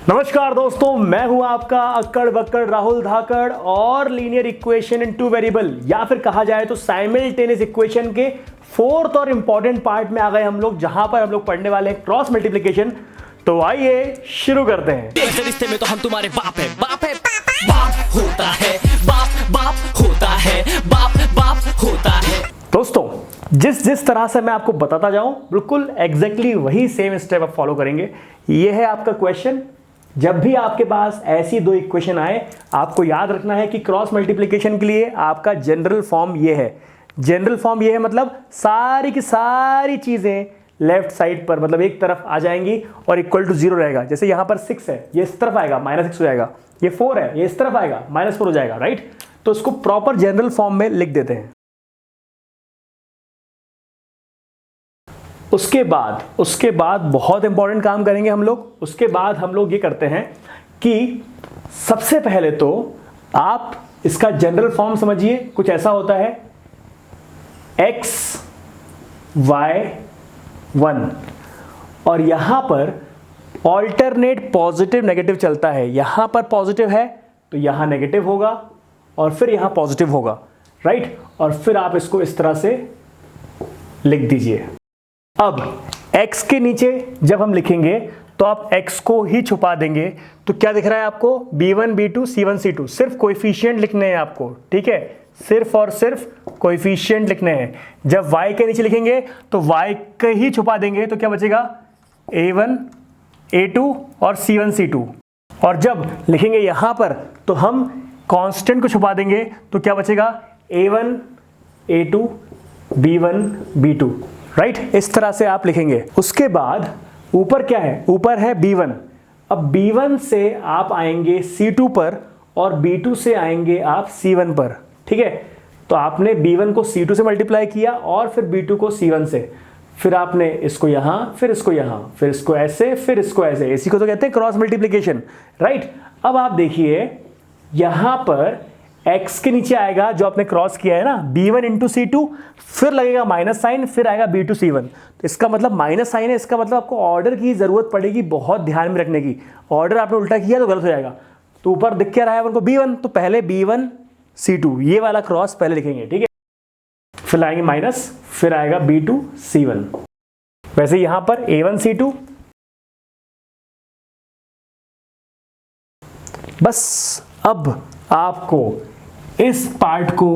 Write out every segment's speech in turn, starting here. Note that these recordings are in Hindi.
नमस्कार दोस्तों, मैं हूं आपका अक्कड़ बक्कड़ राहुल धाकड़ और linear equation in two variable या फिर कहा जाए तो साइमल्टेनियस इक्वेशन के फोर्थ और इंपॉर्टेंट पार्ट में आ गए हम लोग, जहां पर हम लोग पढ़ने वाले हैं क्रॉस मल्टीप्लिकेशन। तो आइए शुरू करते हैं। रिश्ते में तो हम तुम्हारे बाप है, बाप है, बाप होता है, बाप बाप होता है, बाप बाप होता है। दोस्तों, जिस तरह से मैं आपको बताता जाऊं, बिल्कुल एग्जैक्टली वही सेम स्टेप आप फॉलो करेंगे। ये है आपका क्वेश्चन। जब भी आपके पास ऐसी दो इक्वेशन आए, आपको याद रखना है कि क्रॉस मल्टीप्लिकेशन के लिए आपका जनरल फॉर्म ये है। जनरल फॉर्म ये है मतलब सारी की सारी चीजें लेफ्ट साइड पर मतलब एक तरफ आ जाएंगी और इक्वल टू 0 रहेगा। जैसे यहां पर 6 है, ये इस तरफ आएगा -6 हो जाएगा। ये 4 है, ये इस तरफ आएगा -4 हो जाएगा, राइट। तो इसको प्रॉपर जनरल फॉर्म में लिख देते हैं। उसके बाद बहुत इंपॉर्टेंट काम करेंगे हम लोग। उसके बाद हम लोग ये करते हैं कि सबसे पहले तो आप इसका जनरल फॉर्म समझिए। कुछ ऐसा होता है x y 1 और यहां पर ऑल्टरनेट पॉजिटिव नेगेटिव चलता है। यहां पर पॉजिटिव है तो यहां नेगेटिव होगा और फिर यहां पॉजिटिव होगा, राइट। और फिर आप इसको इस तरह से लिख दीजिए। अब x के नीचे जब हम लिखेंगे तो आप x को ही छुपा देंगे तो क्या दिख रहा है आपको? b1 b2 c1 c2। सिर्फ कोएफिशिएंट लिखने हैं आपको, ठीक है। सिर्फ और सिर्फ कोएफिशिएंट लिखने हैं। जब y के नीचे लिखेंगे तो y के ही छुपा देंगे तो क्या बचेगा? a1 a2 और c1 c2। और जब लिखेंगे यहां पर तो हम कांस्टेंट को छुपा देंगे तो क्या बचेगा? a1 a2 b1 b2, right. इस तरह से आप लिखेंगे। उसके बाद ऊपर क्या है? ऊपर है b1। अब b1 से आप आएंगे c2 पर और b2 से आएंगे आप c1 पर, ठीक है। तो आपने b1 को c2 से मल्टीप्लाई किया और फिर b2 को c1 से, फिर आपने इसको यहां, फिर इसको यहां, फिर इसको ऐसे, फिर इसको ऐसे। इसी को तो कहते हैं क्रॉस मल्टीप्लिकेशन, राइट। अब आप देखिए यहां पर x के नीचे आएगा जो आपने क्रॉस किया है ना, b1 इंटू c2, फिर लगेगा माइनस साइन, फिर आएगा b2 c1। तो इसका मतलब माइनस साइन है, इसका मतलब आपको ऑर्डर की जरूरत पड़ेगी, बहुत ध्यान में रखने की। ऑर्डर आपने उल्टा किया तो गलत हो जाएगा। तो ऊपर दिख क्या रहा है आपको? b1, तो पहले b1 c2 ये वाला क्रॉस पहले लिखेंगे, ठीक है। फिर आएंगे माइनस, फिर आएगा b2 c1। वैसे यहां पर a1 c2। बस अब आपको इस पार्ट को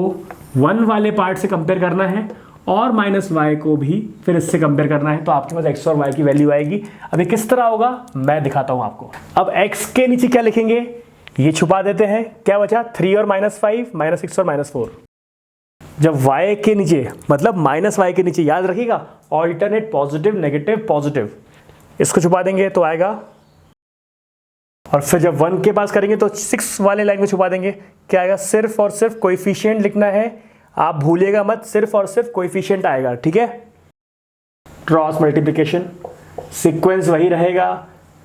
1 वाले पार्ट से कंपेयर करना है और -y को भी फिर इससे कंपेयर करना है। तो आपके पास x और y की वैल्यू आएगी। अभी किस तरह होगा मैं दिखाता हूं आपको। अब x के नीचे क्या लिखेंगे? ये छुपा देते हैं। क्या बचा? 3 और -5, -6 और -4। जब y के नीचे मतलब -y के नीचे, याद रखिएगा ऑल्टरनेट पॉजिटिव नेगेटिव पॉजिटिव, इसको छुपा देंगे तो आएगा। और फिर जब 1 के पास करेंगे तो 6 वाले लाइन को छुपा देंगे। क्या आएगा? सिर्फ और सिर्फ कोएफिशिएंट लिखना है, आप भूलिएगा मत, सिर्फ और सिर्फ कोएफिशिएंट आएगा, ठीक है। क्रॉस मल्टीप्लिकेशन सीक्वेंस वही रहेगा,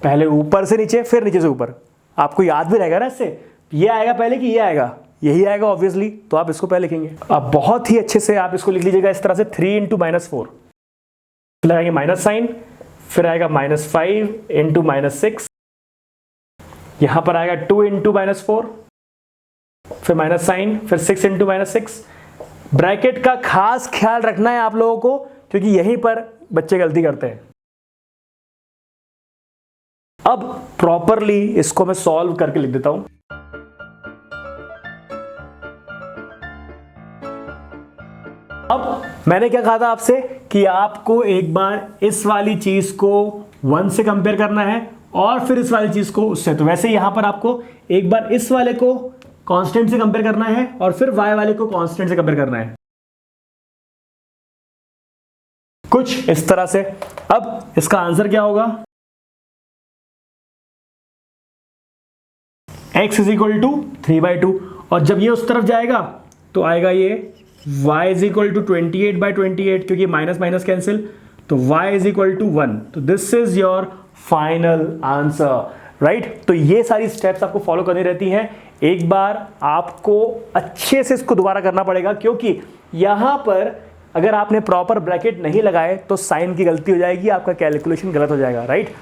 पहले ऊपर से नीचे फिर नीचे से ऊपर। आपको याद भी रहेगा ना इससे, ये आएगा पहले कि ये आएगा? यही आएगा ऑब्वियसली, तो आप इसको पहले लिखेंगे। अब बहुत ही अच्छे से आप इसको लिख लीजिएगा इस तरह से, 3 इंटू -4, फिर लगाएंगे माइनस साइन, फिर आएगा -5 इंटू -6, यहां पर आएगा 2 इंटू -4, फिर माइनस साइन, फिर 6 इंटू -6। ब्रैकेट का खास ख्याल रखना है आप लोगों को, क्योंकि यहीं पर बच्चे गलती करते हैं। अब प्रॉपरली इसको मैं सॉल्व करके लिख देता हूं। अब मैंने क्या कहा था आपसे कि आपको एक बार इस वाली चीज को 1 से कंपेयर करना है और फिर इस वाली चीज को उससे। तो वैसे यहां पर आपको एक बार इस वाले को कांस्टेंट से कंपेयर करना है और फिर y वाले को कांस्टेंट से कंपेयर करना है, कुछ इस तरह से। अब इसका आंसर क्या होगा? x इज इक्वल टू 3/2 और जब ये उस तरफ जाएगा तो आएगा ये y इज इक्वल टू 28/28, क्योंकि माइनस माइनस कैंसिल, तो y इज इक्वल टू 1। तो this is your final answer, right. तो ये सारी स्टेप्स आपको फॉलो करनी रहती हैं। एक बार आपको अच्छे से इसको दोबारा करना पड़ेगा, क्योंकि यहां पर अगर आपने प्रॉपर ब्रैकेट नहीं लगाए तो साइन की गलती हो जाएगी, आपका कैलकुलेशन गलत हो जाएगा, राइट।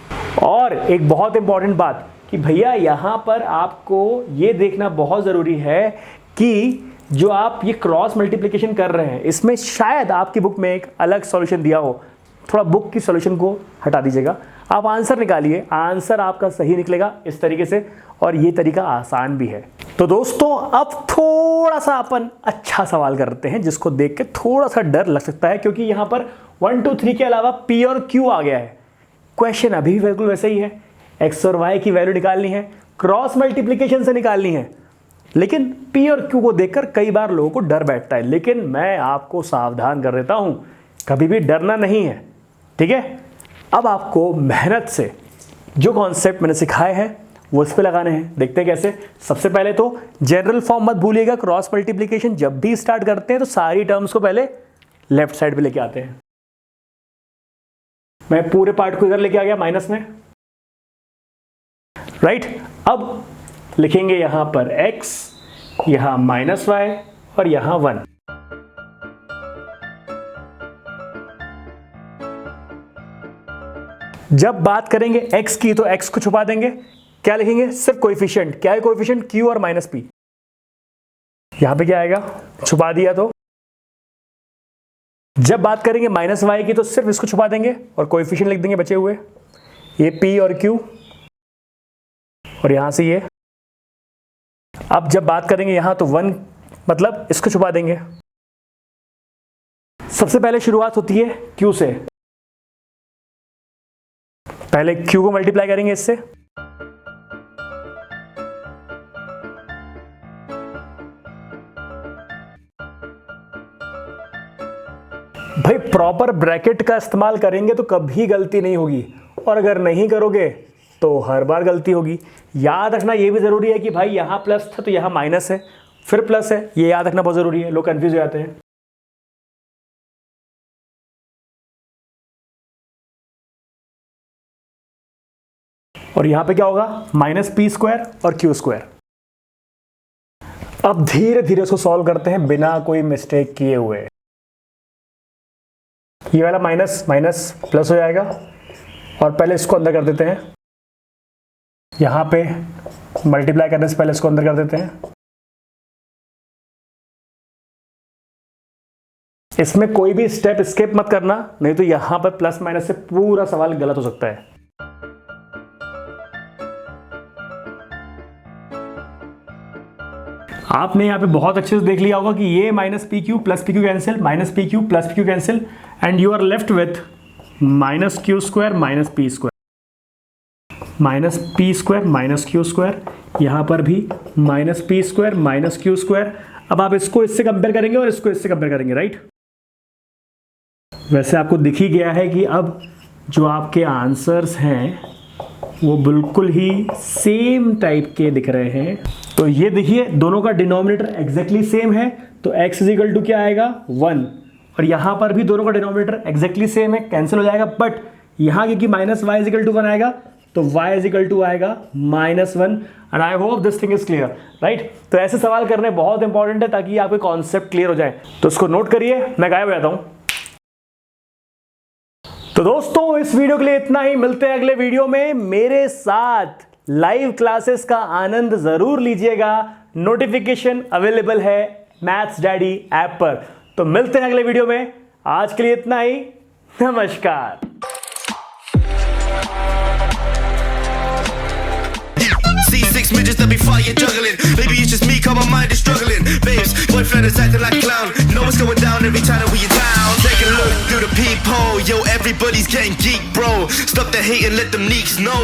और एक बहुत इंपॉर्टेंट बात, कि भैया यहाँ पर आपको ये देखना बहुत ज़रूरी है कि जो आप ये क्रॉस मल्टीप्लिकेशन कर रहे हैं इसमें शायद आपकी बुक में एक अलग सॉल्यूशन दिया हो, थोड़ा बुक की सॉल्यूशन को हटा दीजिएगा, आप आंसर निकालिए, आंसर आपका सही निकलेगा इस तरीके से, और ये तरीका आसान भी है। तो दोस्तों अब थोड़ा सा अपन अच्छा सवाल करते हैं जिसको देख के थोड़ा सा डर लग सकता है, क्योंकि यहाँ पर 1 2 3 के अलावा P और Q आ गया है। क्वेश्चन अभी भी बिल्कुल वैसे ही है, X और Y की वैल्यू निकालनी है, क्रॉस मल्टीप्लिकेशन से निकालनी है, लेकिन P और Q को देखकर कई बार लोगों को डर बैठता है। लेकिन मैं आपको सावधान कर देता हूं, कभी भी डरना नहीं है, ठीक है। अब आपको मेहनत से जो कॉन्सेप्ट मैंने सिखाए हैं वो इस पे लगाने हैं। देखते हैं कैसे। सबसे पहले तो जनरल फॉर्म मत भूलिएगा, क्रॉस मल्टीप्लिकेशन जब भी स्टार्ट करते हैं तो सारी टर्म्स को पहले लेफ्ट साइड पे लेके आते हैं। मैं पूरे पार्ट को इधर लेके आ गया माइनस में, राइट। अब लिखेंगे यहां पर x, यहां -y और यहां 1। जब बात करेंगे x की तो x को छुपा देंगे, क्या लिखेंगे, सिर्फ कोएफिशिएंट। क्या है कोएफिशिएंट, q और -p। यहां पे क्या आएगा, छुपा दिया। तो जब बात करेंगे -y की तो सिर्फ इसको छुपा देंगे और कोएफिशिएंट लिख देंगे बचे हुए, ये p और q, और यहां से ये। अब जब बात करेंगे यहां तो 1, मतलब इसको छुपा देंगे। सबसे पहले शुरुआत होती है q से, पहले q को मल्टीप्लाई करेंगे इससे, भाई प्रॉपर ब्रैकेट का इस्तेमाल करेंगे तो कभी गलती नहीं होगी, और अगर नहीं करोगे तो हर बार गलती होगी। याद रखना ये भी जरूरी है कि भाई यहां प्लस था तो यहां माइनस है, फिर प्लस है, ये याद रखना बहुत जरूरी है, लोग कंफ्यूज हो जाते हैं। और यहां पे क्या होगा, -p² और q²। अब धीरे धीरे इसको सॉल्व करते हैं बिना कोई मिस्टेक किए हुए। ये वाला माइनस माइनस प्लस हो जाएगा, और पहले इसको अंदर कर देते हैं, यहां पे मल्टीप्लाई करने से पहले इसको अंदर कर देते हैं। इसमें कोई भी स्टेप स्किप मत करना, नहीं तो यहां पर प्लस माइनस से पूरा सवाल गलत हो सकता है। आपने यहाँ पे बहुत अच्छे से देख लिया होगा कि ये -pq plus pq cancel, -pq plus pq cancel, and you are left with -q² -p² -q²। यहाँ पर भी -p² -q²। अब आप इसको इससे कंपेयर करेंगे और इसको इससे कंपेयर करेंगे, राइट। वैसे आपको दिख ही गया है कि अब जो आपके आंसर्स हैं वो बिल्कुल ही सेम टाइप के दिख रहे हैं। तो ये देखिए दोनों का डिनोमिनेटर एग्जैक्टली सेम है, तो x = क्या आएगा, 1, और यहां पर भी दोनों का डिनोमिनेटर एग्जैक्टली सेम है, कैंसिल हो जाएगा। बट यहां क्योंकि -y = 1 आएगा तो y = आएगा -1। And I hope this thing is clear, right. तो ऐसे सवाल करने बहुत इंपॉर्टेंट है ताकि आपके कॉन्सेप्ट क्लियर हो जाए। तो इसको नोट करिए, मैं गायब हो जाता हूं। तो दोस्तों इस वीडियो के लिए इतना ही, मिलते हैं अगले वीडियो में। मेरे साथ लाइव क्लासेस का आनंद जरूर लीजिएगा, नोटिफिकेशन अवेलेबल है मैथ्स डैडी ऐप पर। तो मिलते हैं अगले वीडियो में, आज के लिए इतना ही, नमस्कार। C6 midgets that be fire juggling. Maybe it's just me, cause my mind is struggling. Babes, boyfriend is acting like a clown. Know what's going down every time that we in town. Take a look through the peephole. Yo, everybody's getting geek, bro. Stop the hate and let them neeks know.